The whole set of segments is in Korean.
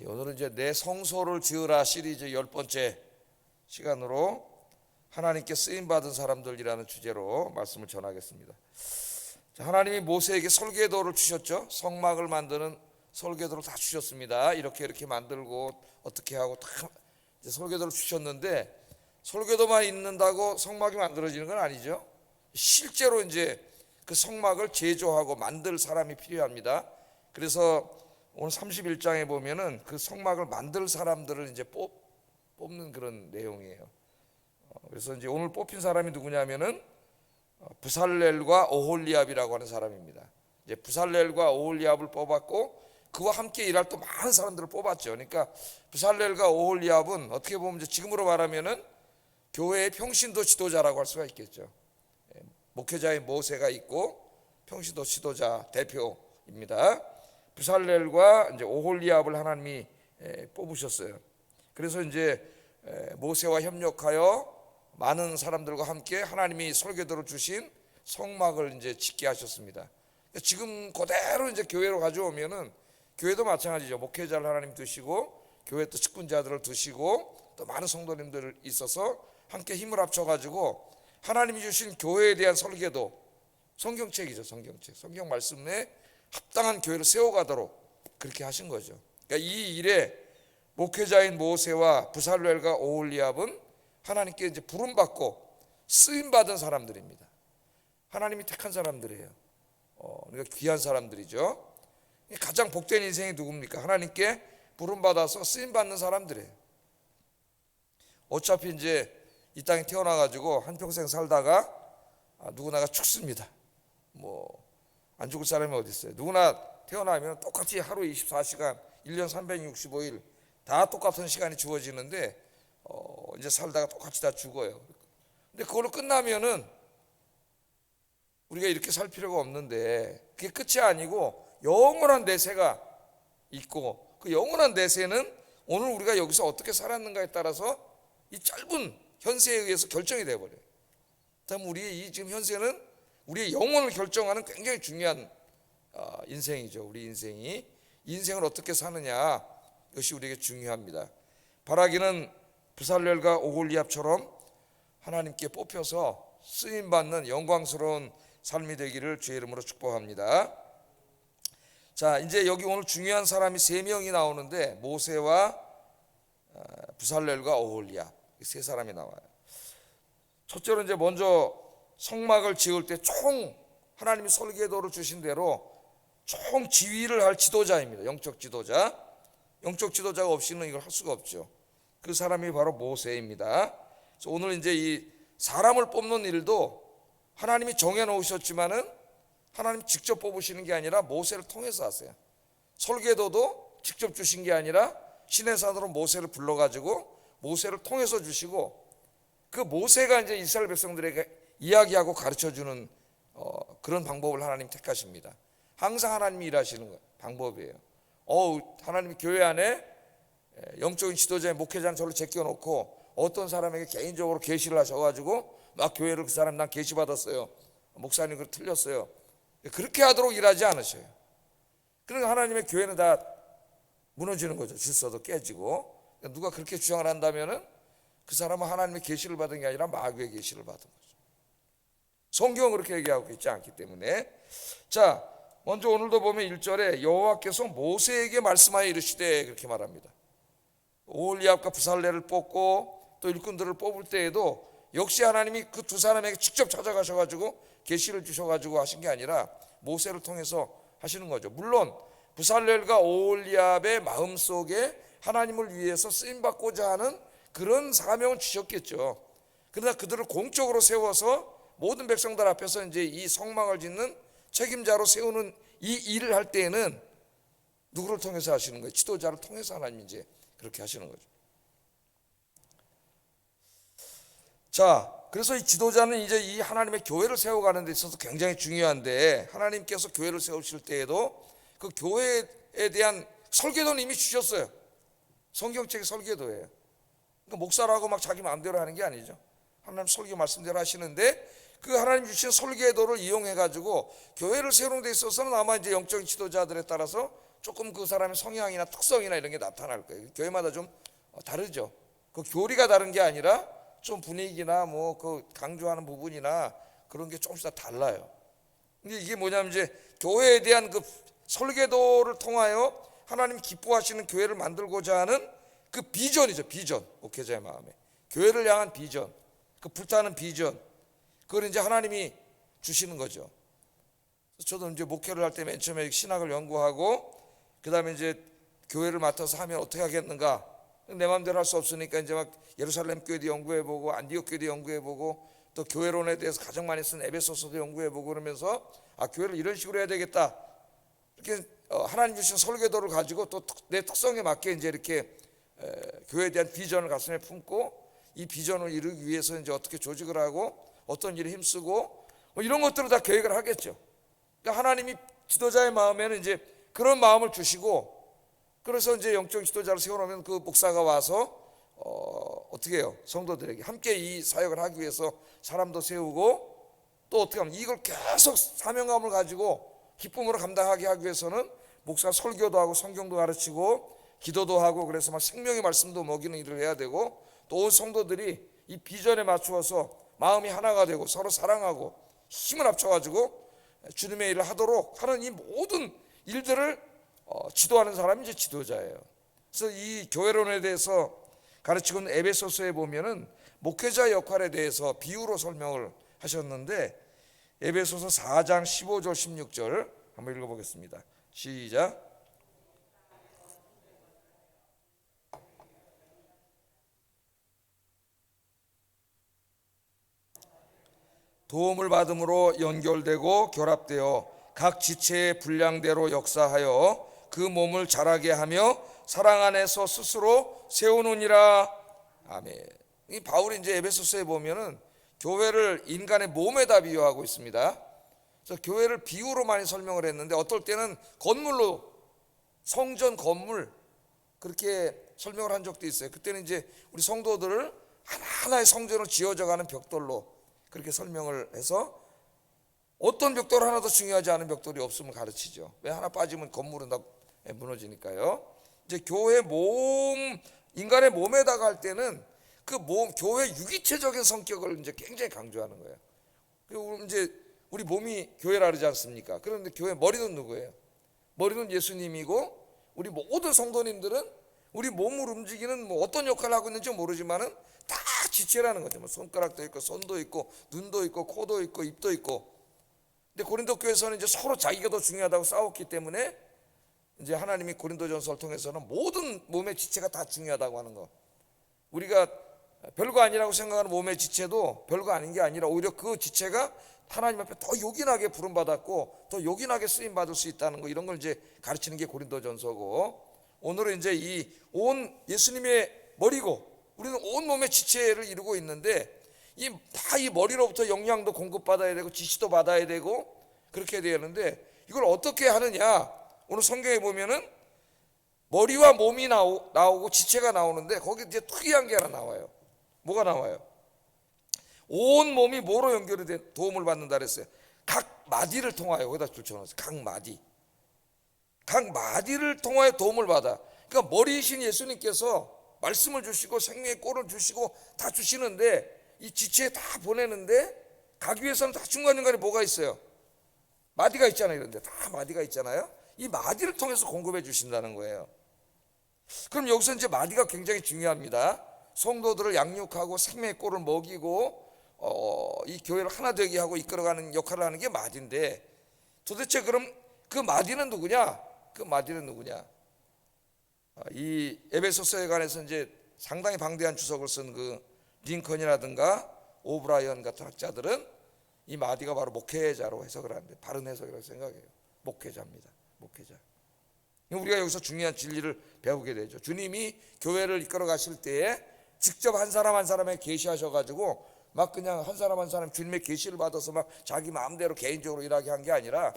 오늘은 이제 내 성소를 지으라 시리즈 10번째 시간으로 하나님께 쓰임 받은 사람들이라는 주제로 말씀을 전하겠습니다. 하나님이 모세에게 설계도를 주셨죠. 성막을 만드는 설계도를 다 주셨습니다. 이렇게 만들고 어떻게 하고 다 설계도를 주셨는데, 설계도만 있는다고 성막이 만들어지는 건 아니죠. 실제로 이제 그 성막을 제조하고 만들 사람이 필요합니다. 그래서 오늘 31장에 보면은 그 성막을 만들 사람들을 이제 뽑는 그런 내용이에요. 그래서 이제 오늘 뽑힌 사람이 누구냐면은 부살렐과 오홀리압이라고 하는 사람입니다. 이제 부살렐과 오홀리압을 뽑았고 그와 함께 일할 또 많은 사람들을 뽑았죠. 그러니까 부살렐과 오홀리압은 어떻게 보면 이제 지금으로 말하면은 교회의 평신도 지도자라고 할 수가 있겠죠. 목회자인 모세가 있고 평신도 지도자 대표입니다. 부살렐과 이제 오홀리압을 하나님이 뽑으셨어요. 그래서 이제 모세와 협력하여 많은 사람들과 함께 하나님이 설계도를 주신 성막을 이제 짓게 하셨습니다. 지금 그대로 이제 교회로 가져오면은 교회도 마찬가지죠. 목회자를 하나님 두시고 교회 또 측근자들을 두시고 또 많은 성도님들 있어서 함께 힘을 합쳐가지고 하나님이 주신 교회에 대한 설계도, 성경책이죠. 성경 말씀 내에 합당한 교회를 세워가도록 그렇게 하신 거죠. 그러니까 이 일에 목회자인 모세와 부살렐과 오홀리압은 하나님께 이제 부름받고 쓰임받은 사람들입니다. 하나님이 택한 사람들이에요. 그러니까 귀한 사람들이죠. 가장 복된 인생이 누굽니까? 하나님께 부름받아서 쓰임받는 사람들이에요. 어차피 이제 이 땅에 태어나가지고 한평생 살다가 누구나가 죽습니다. 안 죽을 사람이 어디 있어요? 누구나 태어나면 똑같이 하루 24시간, 1년 365일 다 똑같은 시간이 주어지는데 이제 살다가 똑같이 다 죽어요. 근데 그걸로 끝나면은 우리가 이렇게 살 필요가 없는데 그게 끝이 아니고 영원한 내세가 있고, 그 영원한 내세는 오늘 우리가 여기서 어떻게 살았는가에 따라서 이 짧은 현세에 의해서 결정이 되어버려요. 그다음 우리의 이 지금 현세는 우리의 영혼을 결정하는 굉장히 중요한 인생이죠. 우리 인생을 어떻게 사느냐, 이것이 우리에게 중요합니다. 바라기는 부살렐과 오홀리압처럼 하나님께 뽑혀서 쓰임받는 영광스러운 삶이 되기를 주의 이름으로 축복합니다. 자, 이제 여기 오늘 중요한 사람이 3명이 나오는데 모세와 부살렐과 오홀리압, 세 사람이 나와요. 첫째로 이제 먼저 성막을 지을 때 총 하나님이 설계도를 주신 대로 총 지휘를 할 지도자입니다. 영적 지도자가 없이는 이걸 할 수가 없죠. 그 사람이 바로 모세입니다. 그래서 오늘 이제 이 사람을 뽑는 일도 하나님이 정해 놓으셨지만은 하나님 직접 뽑으시는 게 아니라 모세를 통해서 하세요. 설계도도 직접 주신 게 아니라 시내산으로 모세를 불러가지고 모세를 통해서 주시고, 그 모세가 이제 이스라엘 백성들에게 이야기하고 가르쳐주는 그런 방법을 하나님 택하십니다. 항상 하나님이 일하시는 방법이에요. 하나님이 교회 안에 영적인 지도자의 목회자는 저를 제껴놓고 어떤 사람에게 개인적으로 계시를 하셔가지고 막 교회를 그 사람 난 계시 받았어요, 목사님 그거 틀렸어요, 그렇게 하도록 일하지 않으셔요. 그러니까 하나님의 교회는 다 무너지는 거죠. 질서도 깨지고. 누가 그렇게 주장을 한다면은 그 사람은 하나님의 계시를 받은 게 아니라 마귀의 계시를 받은 거죠. 성경은 그렇게 얘기하고 있지 않기 때문에. 자, 먼저 오늘도 보면 1절에 여호와께서 모세에게 말씀하여 이르시되, 그렇게 말합니다. 오홀리압과 부살렐을 뽑고 또 일꾼들을 뽑을 때에도 역시 하나님이 그 두 사람에게 직접 찾아가셔가지고 계시를 주셔가지고 하신 게 아니라 모세를 통해서 하시는 거죠. 물론 부살렐과 오홀리압의 마음속에 하나님을 위해서 쓰임받고자 하는 그런 사명을 주셨겠죠. 그러나 그들을 공적으로 세워서 모든 백성들 앞에서 이제 이 성막을 짓는 책임자로 세우는 이 일을 할 때에는 누구를 통해서 하시는 거예요? 지도자를 통해서 하나님이 이제 그렇게 하시는 거죠. 자, 그래서 이 지도자는 이제 이 하나님의 교회를 세워가는 데 있어서 굉장히 중요한데, 하나님께서 교회를 세우실 때에도 그 교회에 대한 설계도는 이미 주셨어요. 성경책의 설계도예요. 그러니까 목사라고 막 자기 마음대로 하는 게 아니죠. 하나님 설계 말씀대로 하시는데 그 하나님 주신 설계도를 이용해 가지고 교회를 세우는 데 있어서는 아마 이제 영적인 지도자들에 따라서 조금 그 사람의 성향이나 특성이나 이런 게 나타날 거예요. 교회마다 좀 다르죠. 그 교리가 다른 게 아니라 좀 분위기나 뭐 그 강조하는 부분이나 그런 게 조금씩 다 달라요. 근데 이게 뭐냐면 이제 교회에 대한 그 설계도를 통하여 하나님 기뻐하시는 교회를 만들고자 하는 그 비전이죠. 비전. 목회자의 마음에 교회를 향한 비전, 그 불타는 비전, 그걸 이제 하나님이 주시는 거죠. 저도 이제 목회를 할 때 맨 처음에 신학을 연구하고 그 다음에 이제 교회를 맡아서 하면 어떻게 하겠는가, 내 마음대로 할 수 없으니까 이제 막 예루살렘 교회도 연구해보고 안디옥 교회도 연구해보고 또 교회론에 대해서 가장 많이 쓴 에베소서도 연구해보고 그러면서 교회를 이런 식으로 해야 되겠다, 이렇게 하나님 주신 설계도를 가지고 또 내 특성에 맞게 이제 이렇게 교회에 대한 비전을 가슴에 품고 이 비전을 이루기 위해서 이제 어떻게 조직을 하고 어떤 일에 힘쓰고 뭐 이런 것들을 다 계획을 하겠죠. 그러니까 하나님이 지도자의 마음에는 이제 그런 마음을 주시고, 그래서 이제 영적 지도자를 세워놓으면 그 목사가 와서 어떻게 해요? 성도들에게 함께 이 사역을 하기 위해서 사람도 세우고, 또 어떻게 하면 이걸 계속 사명감을 가지고 기쁨으로 감당하게 하기 위해서는 목사가 설교도 하고 성경도 가르치고 기도도 하고, 그래서 막 생명의 말씀도 먹이는 일을 해야 되고, 또 온 성도들이 이 비전에 맞추어서 마음이 하나가 되고 서로 사랑하고 힘을 합쳐가지고 주님의 일을 하도록 하는 이 모든 일들을 지도하는 사람이 이제 지도자예요. 그래서 이 교회론에 대해서 가르치고 있는 에베소서에 보면은 목회자 역할에 대해서 비유로 설명을 하셨는데, 에베소서 4장 15절 16절 한번 읽어보겠습니다. 시작. 도움을 받음으로 연결되고 결합되어 각 지체의 분량대로 역사하여 그 몸을 자라게 하며 사랑 안에서 스스로 세우느니라. 아멘. 이 바울이 이제 에베소서에 보면은 교회를 인간의 몸에다 비유하고 있습니다. 그래서 교회를 비유로 많이 설명을 했는데, 어떨 때는 건물로, 성전 건물 그렇게 설명을 한 적도 있어요. 그때는 이제 우리 성도들을 하나하나의 성전으로 지어져가는 벽돌로 그렇게 설명을 해서 어떤 벽돌 하나도 중요하지 않은 벽돌이 없음을 가르치죠. 왜? 하나 빠지면 건물은 다 무너지니까요. 이제 교회 몸, 인간의 몸에다가 할 때는 그 몸, 교회 유기체적인 성격을 이제 굉장히 강조하는 거예요. 그리고 이제 우리 몸이 교회라 그러지 않습니까? 그런데 교회 머리는 누구예요? 머리는 예수님이고, 우리 모든 성도님들은 우리 몸을 움직이는 뭐 어떤 역할을 하고 있는지 모르지만은 다 지체라는 거죠. 뭐 손가락도 있고 손도 있고 눈도 있고 코도 있고 입도 있고. 근데 고린도 교회에서는 이제 서로 자기가 더 중요하다고 싸웠기 때문에 이제 하나님이 고린도전서를 통해서는 모든 몸의 지체가 다 중요하다고 하는 거. 우리가 별거 아니라고 생각하는 몸의 지체도 별거 아닌 게 아니라 오히려 그 지체가 하나님 앞에 더 요긴하게 부름받았고 더 요긴하게 쓰임 받을 수 있다는 거, 이런 걸 이제 가르치는 게 고린도전서고, 오늘은 이제 이 온 예수님의 머리고 우리는 온 몸의 지체를 이루고 있는데, 다 이 머리로부터 영양도 공급받아야 되고 지시도 받아야 되고 그렇게 되는데, 이걸 어떻게 하느냐. 오늘 성경에 보면은 머리와 몸이 나오고 지체가 나오는데, 거기 이제 특이한 게 하나 나와요. 뭐가 나와요? 온 몸이 뭐로 연결이 돼 도움을 받는다 그랬어요. 각 마디를 통하여, 거기다 줄쳐놨어요. 각 마디를 통하여 도움을 받아. 그러니까 머리이신 예수님께서 말씀을 주시고 생명의 꼴을 주시고 다 주시는데, 이 지체에 다 보내는데 가기 위해서는 다 중간중간에 뭐가 있어요? 마디가 있잖아요. 이런데 다 마디가 있잖아요. 이 마디를 통해서 공급해 주신다는 거예요. 그럼 여기서 이제 마디가 굉장히 중요합니다. 성도들을 양육하고 생명의 꼴을 먹이고 이 교회를 하나 되게 하고 이끌어가는 역할을 하는 게 마디인데, 도대체 그럼 그 마디는 누구냐? 그 마디는 누구냐? 이 에베소서에 관해서 이제 상당히 방대한 주석을 쓴 그 링컨이라든가 오브라이언 같은 학자들은 이 마디가 바로 목회자로 해석을 하는데, 바른 해석이라고 생각해요. 목회자입니다. 목회자. 우리가 여기서 중요한 진리를 배우게 되죠. 주님이 교회를 이끌어 가실 때에 직접 한 사람 한 사람에게 계시하셔가지고 막 그냥 한 사람 한 사람 주님의 계시를 받아서 막 자기 마음대로 개인적으로 일하게 한 게 아니라,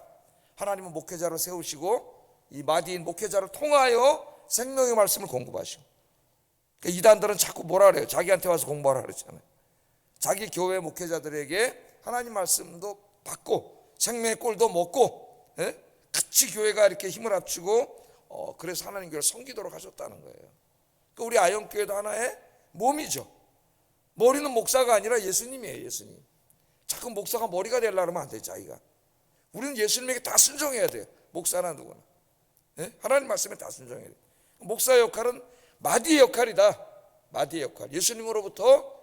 하나님은 목회자를 세우시고 이 마디인 목회자를 통하여 생명의 말씀을 공급하시고. 그러니까 이단들은 자꾸 뭐라 그래요? 자기한테 와서 공부하라 그랬잖아요. 자기 교회 목회자들에게 하나님 말씀도 받고 생명의 꼴도 먹고, 같이 교회가 이렇게 힘을 합치고 그래서 하나님 교회를 섬기도록 하셨다는 거예요. 그러니까 우리 아영교회도 하나의 몸이죠. 머리는 목사가 아니라 예수님이에요. 예수님. 자꾸 목사가 머리가 되려고 하면 안 돼. 자기가. 우리는 예수님에게 다 순종해야 돼요. 목사나 누구나. 네? 하나님 말씀에 다 순종해야 돼요. 목사의 역할은 마디의 역할이다. 마디의 역할. 예수님으로부터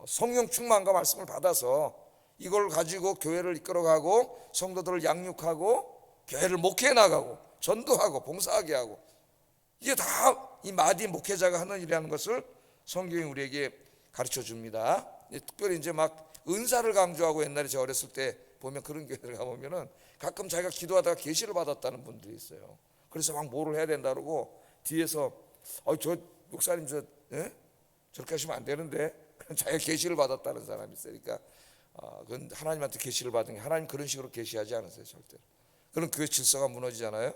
성령 충만과 말씀을 받아서 이걸 가지고 교회를 이끌어가고 성도들을 양육하고 교회를 목회해 나가고 전도하고 봉사하게 하고, 이게 다 이 마디 목회자가 하는 일이라는 것을 성경이 우리에게 가르쳐 줍니다. 특별히 이제 막 은사를 강조하고, 옛날에 제가 어렸을 때 보면 그런 교회를 가보면은 가끔 자기가 기도하다가 계시를 받았다는 분들이 있어요. 그래서 막 뭐를 해야 된다 그러고 뒤에서 저 목사님 저렇게 하시면 안 되는데 자기가 계시를 받았다는 사람이 있어요. 그러니까 그건 하나님한테 계시를 받은 게, 하나님 그런 식으로 계시하지 않으세요. 절대로. 그럼 교회 질서가 무너지잖아요.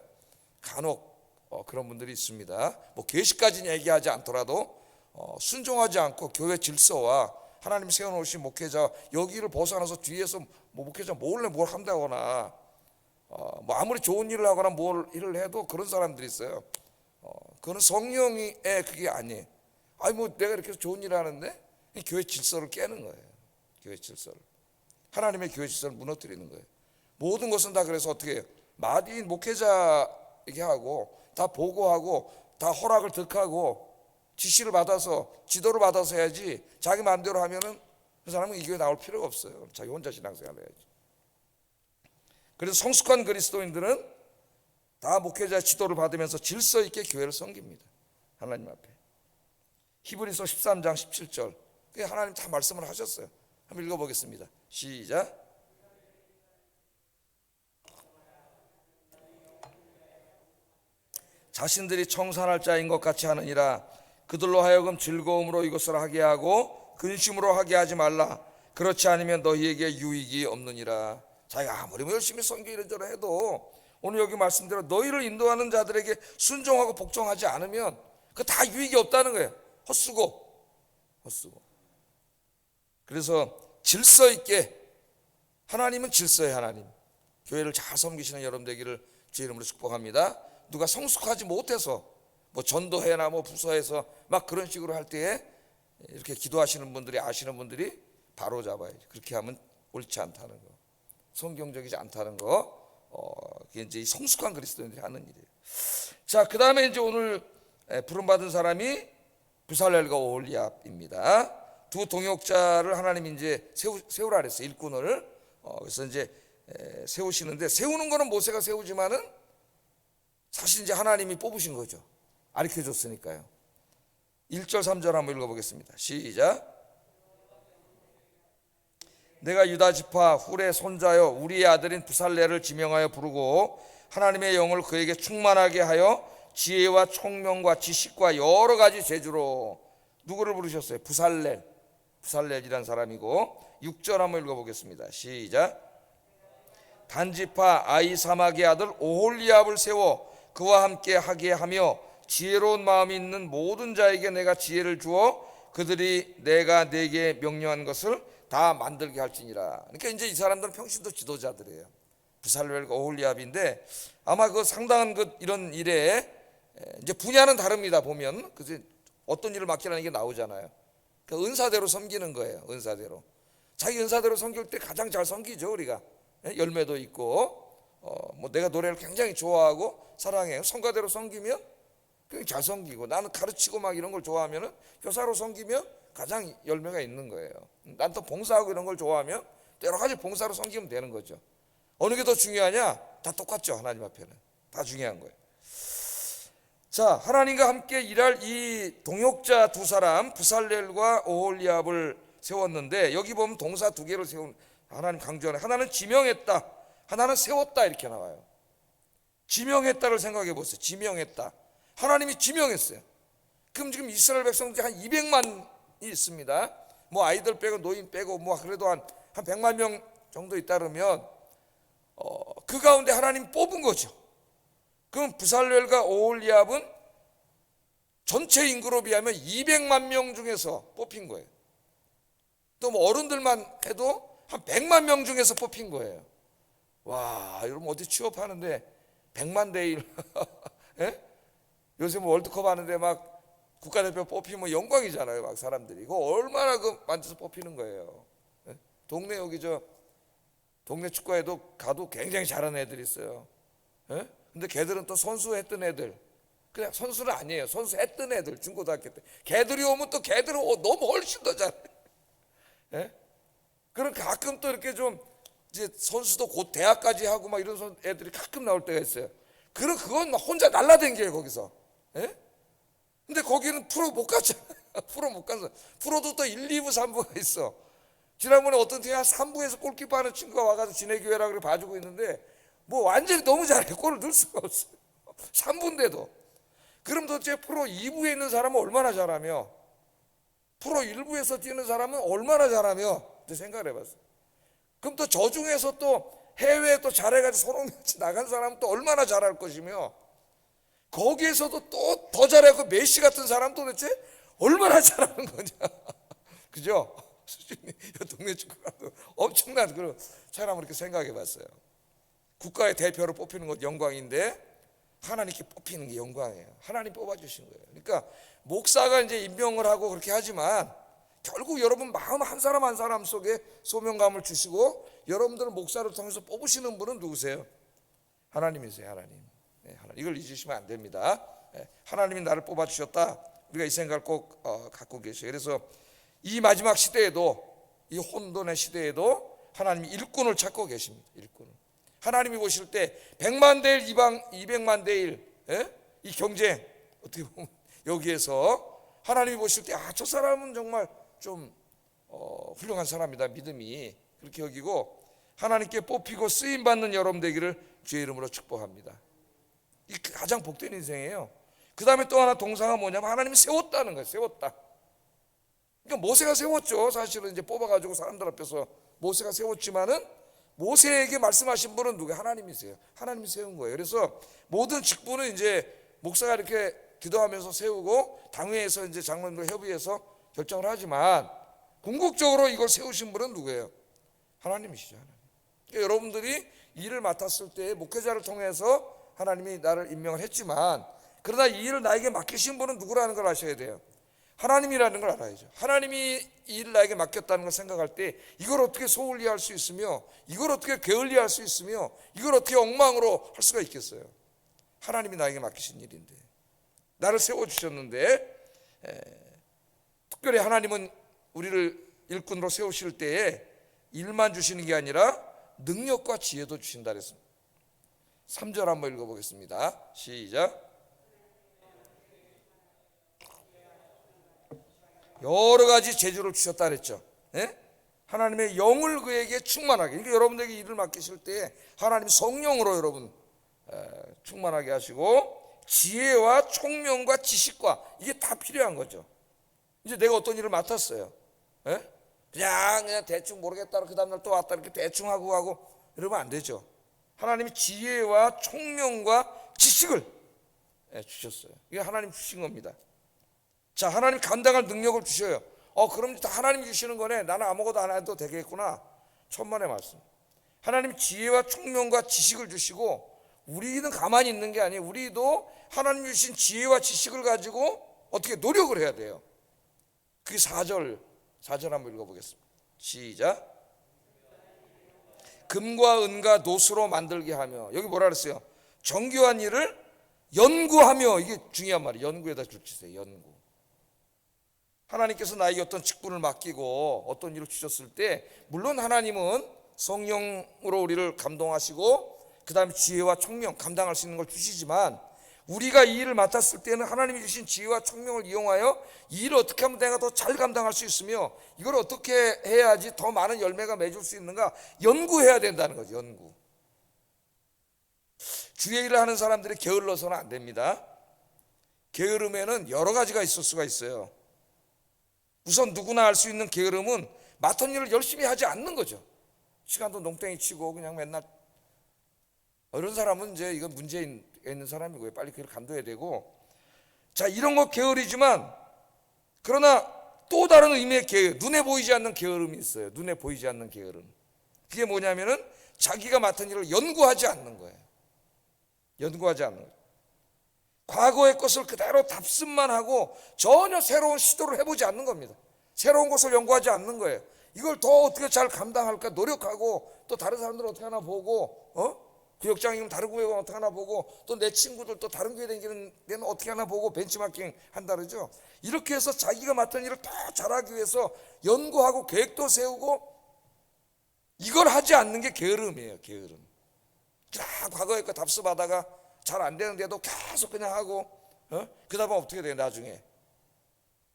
간혹 그런 분들이 있습니다. 뭐 계시까지는 얘기하지 않더라도 순종하지 않고 교회 질서와 하나님 세워놓으신 목회자 여기를 벗어나서 뒤에서 뭐 목회자 몰래 뭘 한다거나 뭐 아무리 좋은 일을 하거나 뭘 일을 해도 그런 사람들이 있어요. 그거는 성령의 그게 아니에요. 아니 뭐 내가 이렇게 좋은 일을 하는데 이 교회 질서를 깨는 거예요. 교회 질서를, 하나님의 교회 질서를 무너뜨리는 거예요. 모든 것은 다 그래서 어떻게 해요? 마디인 목회자에게 하고 다 보고하고 다 허락을 득하고 지시를 받아서 지도를 받아서 해야지, 자기 마음대로 하면은 그 사람은 이 교회 나올 필요가 없어요. 자기 혼자 신앙생활을 해야지. 그래서 성숙한 그리스도인들은 다 목회자 지도를 받으면서 질서 있게 교회를 섬깁니다. 하나님 앞에. 히브리서 13장 17절. 하나님 다 말씀을 하셨어요. 한번 읽어보겠습니다. 시작. 자신들이 청산할 자인 것 같이 하느니라. 그들로 하여금 즐거움으로 이것을 하게 하고 근심으로 하게 하지 말라. 그렇지 않으면 너희에게 유익이 없느니라. 자기가 아무리 열심히 섬기고 이런저런 해도 오늘 여기 말씀대로 너희를 인도하는 자들에게 순종하고 복종하지 않으면 그 다 유익이 없다는 거예요. 헛수고. 그래서 질서 있게, 하나님은 질서의 하나님, 교회를 잘 섬기시는 여러분 되기를 주의 이름으로 축복합니다. 누가 성숙하지 못해서 뭐 전도회나 뭐 부서에서 막 그런 식으로 할 때에 이렇게 기도하시는 분들이, 아시는 분들이 바로 잡아야지. 그렇게 하면 옳지 않다는 거, 성경적이지 않다는 거, 그게 이제 성숙한 그리스도인들이 하는 일이에요. 자, 그 다음에 이제 오늘 부름받은 사람이 부살렐과 오홀리압입니다. 두 동역자를 하나님이 이제 세우라 그랬어요. 일꾼을. 그래서 이제 세우시는데, 세우는 거는 모세가 세우지만은 사실 이제 하나님이 뽑으신 거죠. 가르쳐 줬으니까요. 1절 3절 한번 읽어보겠습니다. 시작. 내가 유다 지파 훌의 손자여 우리의 아들인 부살렐을 지명하여 부르고 하나님의 영을 그에게 충만하게 하여 지혜와 총명과 지식과 여러 가지 재주로. 누구를 부르셨어요? 부살렐이라는 사람이고. 6절 한번 읽어보겠습니다. 시작. 단지파 아히사막의 아들 오홀리압을 세워 그와 함께 하게 하며 지혜로운 마음이 있는 모든 자에게 내가 지혜를 주어 그들이 내가 내게 명령한 것을 다 만들게 할지니라. 그러니까 이제 이 사람들은 평신도 지도자들이에요. 부살렐과 오홀리압인데 아마 그 상당한 이런 일에 이제 분야는 다릅니다. 보면 그래서 어떤 일을 맡기라는 게 나오잖아요. 그 은사대로 섬기는 거예요. 은사대로. 자기 은사대로 섬길 때 가장 잘 섬기죠. 우리가 열매도 있고 뭐 내가 노래를 굉장히 좋아하고 사랑해요. 성가대로 섬기면 굉장히 잘 섬기고, 나는 가르치고 막 이런 걸 좋아하면은 교사로 섬기면 가장 열매가 있는 거예요. 난 또 봉사하고 이런 걸 좋아하면 여러 가지 봉사로 섬기면 되는 거죠. 어느 게 더 중요하냐? 다 똑같죠. 하나님 앞에는 다 중요한 거예요. 자, 하나님과 함께 일할 이 동역자 두 사람 부살렐과 오홀리압을 세웠는데, 여기 보면 동사 두 개를 세운, 하나님 강조하는, 하나는 지명했다, 하나는 세웠다 이렇게 나와요. 지명했다를 생각해 보세요. 지명했다. 하나님이 지명했어요. 그럼 지금 이스라엘 백성들이 한 200만이 있습니다. 뭐 아이들 빼고 노인 빼고 뭐 그래도 한 100만 명 정도 있다 그러면 그 가운데 하나님 뽑은 거죠. 그럼 부살렐과 오홀리압은 전체 인구로 비하면 200만 명 중에서 뽑힌 거예요. 또 뭐 어른들만 해도 한 100만 명 중에서 뽑힌 거예요. 와, 여러분 어디 취업하는데 100만 대 1 예? 요새 뭐 월드컵 하는데 막 국가대표 뽑히면 영광이잖아요. 막 사람들이 이거 얼마나 그 만져서 뽑히는 거예요. 예? 동네 여기 저 동네 축구에도 가도 굉장히 잘하는 애들이 있어요. 예? 근데 걔들은 또 선수했던 애들, 그냥 선수는 아니에요. 선수했던 애들, 중고등학교 때 걔들이 오면 또 걔들은 너무 훨씬 더 잘해. 예? 그럼 가끔 또 이렇게 좀 이제 선수도 곧 대학까지 하고 막 이런 애들이 가끔 나올 때가 있어요. 그건 혼자 날라댕겨요 거기서. 예? 근데 거기는 프로 못 갔잖아요. 프로 못 가서 프로도 또 1, 2부, 3부가 있어. 지난번에 어떤 팀이 한 3부에서 골키퍼 하는 친구가 와가지고 지내 교회라 그래 봐주고 있는데 뭐 완전히 너무 잘해. 골을 넣을 수가 없어요. 3부인데도. 그럼 도대체 프로 2부에 있는 사람은 얼마나 잘하며 프로 1부에서 뛰는 사람은 얼마나 잘하며 생각을 해봤어요. 그럼 또 저 중에서 또 해외에 또 잘해가지고 소롱같이 나간 사람은 또 얼마나 잘할 것이며 거기에서도 또 더 잘하고 메시 같은 사람 도대체 얼마나 잘하는 거냐. 그죠? 수준이 동네 축구가도 엄청난 그런 사람을 이렇게 생각해 봤어요. 국가의 대표로 뽑히는 것 영광인데 하나님께 뽑히는 게 영광이에요. 하나님 뽑아주신 거예요. 그러니까 목사가 이제 임명을 하고 그렇게 하지만 결국 여러분 마음 한 사람 한 사람 속에 소명감을 주시고 여러분들을 목사를 통해서 뽑으시는 분은 누구세요? 하나님이세요. 하나님. 네, 하나님. 이걸 잊으시면 안 됩니다. 네, 하나님이 나를 뽑아주셨다. 우리가 이 생각을 꼭 갖고 계셔요. 그래서 이 마지막 시대에도 이 혼돈의 시대에도 하나님이 일꾼을 찾고 계십니다. 일꾼을. 하나님이 보실 때 100만 대 1, 200만 대 1, 예? 이 경쟁 어떻게 보면 여기에서 하나님이 보실 때 저 사람은 정말 좀 훌륭한 사람이다. 믿음이 그렇게 여기고 하나님께 뽑히고 쓰임받는 여러분 되기를 주의 이름으로 축복합니다. 이 가장 복된 인생이에요. 그 다음에 또 하나 동사가 뭐냐면 하나님이 세웠다는 거예요. 세웠다. 그러니까 모세가 세웠죠. 사실은 이제 뽑아가지고 사람들 앞에서 모세가 세웠지만은 모세에게 말씀하신 분은 누구예요? 하나님이세요. 하나님이 세운 거예요. 그래서 모든 직분은 이제 목사가 이렇게 기도하면서 세우고 당회에서 이제 장로님들 협의해서 결정을 하지만 궁극적으로 이걸 세우신 분은 누구예요? 하나님이시죠. 하나님. 그러니까 여러분들이 일을 맡았을 때 목회자를 통해서 하나님이 나를 임명을 했지만 그러나 이 일을 나에게 맡기신 분은 누구라는 걸 아셔야 돼요. 하나님이라는 걸 알아야죠. 하나님이 이 일을 나에게 맡겼다는 걸 생각할 때 이걸 어떻게 소홀히 할 수 있으며 이걸 어떻게 게을리 할 수 있으며 이걸 어떻게 엉망으로 할 수가 있겠어요. 하나님이 나에게 맡기신 일인데 나를 세워주셨는데 특별히 하나님은 우리를 일꾼으로 세우실 때에 일만 주시는 게 아니라 능력과 지혜도 주신다 그랬습니다. 3절 한번 읽어보겠습니다. 시작. 여러 가지 재주를 주셨다 그랬죠. 예? 하나님의 영을 그에게 충만하게. 그러니까 여러분에게 일을 맡기실 때 하나님 성령으로 여러분 충만하게 하시고 지혜와 총명과 지식과 이게 다 필요한 거죠. 이제 내가 어떤 일을 맡았어요. 예? 그냥 대충 모르겠다. 그 다음날 또 왔다 이렇게 대충 하고 가고 이러면 안 되죠. 하나님이 지혜와 총명과 지식을 주셨어요. 이게 하나님 주신 겁니다. 자, 하나님 감당할 능력을 주셔요. 그럼 다 하나님이 주시는 거네. 나는 아무것도 안 해도 되겠구나. 천만의 말씀. 하나님 지혜와 총명과 지식을 주시고 우리는 가만히 있는 게 아니에요. 우리도 하나님 주신 지혜와 지식을 가지고 어떻게 노력을 해야 돼요. 그게 4절 한번 읽어보겠습니다. 시작. 금과 은과 노수로 만들게 하며, 여기 뭐라 그랬어요? 정교한 일을 연구하며. 이게 중요한 말이에요. 연구에다 줄치세요. 연구. 하나님께서 나에게 어떤 직분을 맡기고 어떤 일을 주셨을 때 물론 하나님은 성령으로 우리를 감동하시고 그 다음에 지혜와 총명 감당할 수 있는 걸 주시지만 우리가 이 일을 맡았을 때는 하나님이 주신 지혜와 총명을 이용하여 이 일을 어떻게 하면 내가 더 잘 감당할 수 있으며 이걸 어떻게 해야지 더 많은 열매가 맺을 수 있는가 연구해야 된다는 거죠. 연구. 주의 일을 하는 사람들이 게을러서는 안 됩니다. 게으름에는 여러 가지가 있을 수가 있어요. 우선 누구나 할 수 있는 게으름은 맡은 일을 열심히 하지 않는 거죠. 시간도 농땡이 치고 그냥 맨날. 이런 사람은 이제 이건 문제 있는 사람이고요. 빨리 그걸 간둬야 되고. 자, 이런 거 게으르지만 그러나 또 다른 의미의 게으름, 눈에 보이지 않는 게으름이 있어요. 눈에 보이지 않는 게으름. 그게 뭐냐면은 자기가 맡은 일을 연구하지 않는 거예요. 연구하지 않는 거예요. 과거의 것을 그대로 답습만 하고 전혀 새로운 시도를 해보지 않는 겁니다. 새로운 것을 연구하지 않는 거예요. 이걸 더 어떻게 잘 감당할까 노력하고, 또 다른 사람들은 어떻게 하나 보고, 구역장이면 다른 구역은 어떻게 하나 보고, 또 내 친구들 또 다른 교회 다니는 데는 어떻게 하나 보고 벤치마킹 한다 그러죠. 이렇게 해서 자기가 맡은 일을 더 잘하기 위해서 연구하고 계획도 세우고, 이걸 하지 않는 게 게으름이에요. 게으름. 과거의 거 답습하다가 잘 안 되는데도 계속 그냥 하고, 그 다음에 어떻게 돼요? 나중에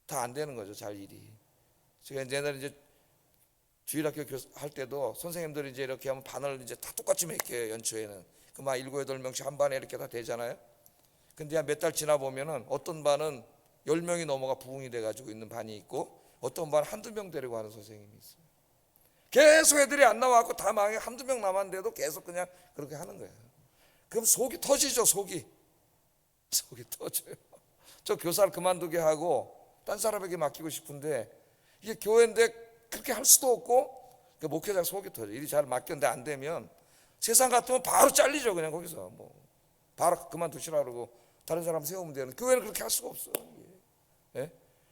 다 안 되는 거죠. 잘 일이. 제가 옛날에 이제 주일학교 할 때도 선생님들이 이제 이렇게 하면 반을 이제 다 똑같이 맡겨요. 연초에는 그 막 7, 8명씩 한 반에 이렇게 다 되잖아요. 근데 몇 달 지나 보면은 어떤 반은 10명이 넘어가 부흥이 돼가지고 있는 반이 있고, 어떤 반은 한두 명 데리고 하는 선생님이 있어요. 계속 애들이 안 나와갖고 다 망해. 한두 명 남았는데도 계속 그냥 그렇게 하는 거예요. 그럼 속이 터지죠. 속이 터져요. 저 교사를 그만두게 하고 딴 사람에게 맡기고 싶은데, 이게 교회인데 그렇게 할 수도 없고, 그 목회자 속이 터져. 일이 잘 맡겼는데 안 되면 세상 같으면 바로 잘리죠. 그냥 거기서 뭐 바로 그만두시라 그러고 다른 사람 세우면 되는. 교회는 그렇게 할 수가 없어. 예?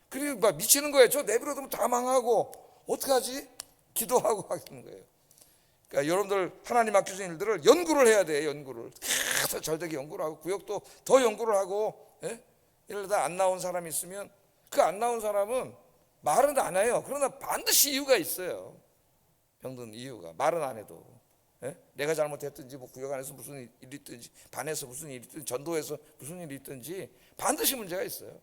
그리고 막 미치는 거예요. 저 내버려두면 다 망하고 어떡하지? 기도하고 하는 거예요. 그러니까 여러분들 하나님 맡겨준 일들을 연구를 해야 돼요. 연구를 더 잘되게 연구를 하고, 구역도 더 연구를 하고. 이러다 안 나온 사람이 있으면 그 안 나온 사람은 말은 안 해요. 그러나 반드시 이유가 있어요. 병든 이유가. 말은 안 해도. 내가 잘못했든지, 뭐 구역 안에서 무슨 일이 있든지, 반에서 무슨 일이 있든지, 전도에서 무슨 일이 있든지 반드시 문제가 있어요.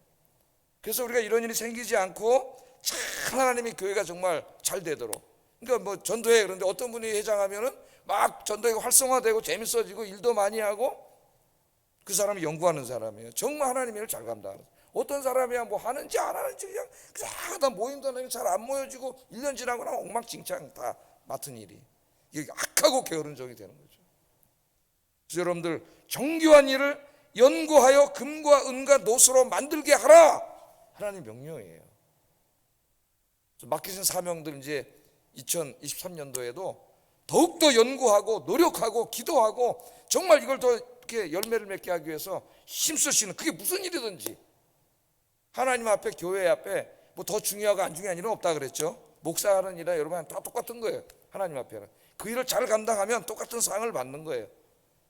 그래서 우리가 이런 일이 생기지 않고 참 하나님이 교회가 정말 잘 되도록, 그러니까 뭐 전도회, 그런데 어떤 분이 회장하면은 막 전도회가 활성화되고 재밌어지고 일도 많이 하고, 그 사람이 연구하는 사람이에요. 정말 하나님의 일을 잘 감당하는. 어떤 사람이야 뭐 하는지 안 하는지 그냥 하다 모임도 하는데 잘 안 모여지고 1년 지나고 나면 엉망진창 다 맡은 일이. 이게 악하고 게으른 종이 되는 거죠. 그래서 여러분들 정교한 일을 연구하여 금과 은과 노수로 만들게 하라. 하나님 명령이에요. 맡기신 사명들 이제 2023년도에도 더욱더 연구하고 노력하고 기도하고, 정말 이걸 더 이렇게 열매를 맺게 하기 위해서 힘쓰시는, 그게 무슨 일이든지 하나님 앞에, 교회 앞에 뭐 더 중요하고 안 중요한 일은 없다 그랬죠. 목사하는 일이나 여러분 다 똑같은 거예요. 하나님 앞에는 그 일을 잘 감당하면 똑같은 상을 받는 거예요.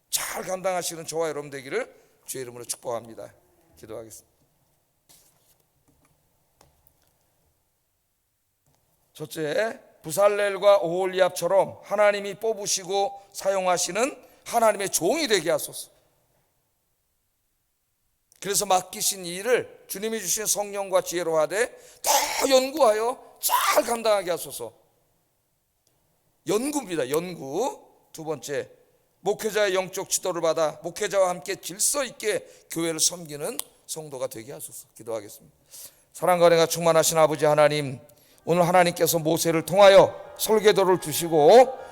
잘 감당하시는 저와 여러분 되기를 주의 이름으로 축복합니다. 기도하겠습니다. 첫째, 부살렐과 오홀리압처럼 하나님이 뽑으시고 사용하시는 하나님의 종이 되게 하소서. 그래서 맡기신 일을 주님이 주신 성령과 지혜로 하되 더 연구하여 잘 감당하게 하소서. 연구입니다. 연구. 두 번째, 목회자의 영적 지도를 받아 목회자와 함께 질서 있게 교회를 섬기는 성도가 되게 하소서. 기도하겠습니다. 사랑과 은혜가 충만하신 아버지 하나님, 오늘 하나님께서 모세를 통하여 설계도를 주시고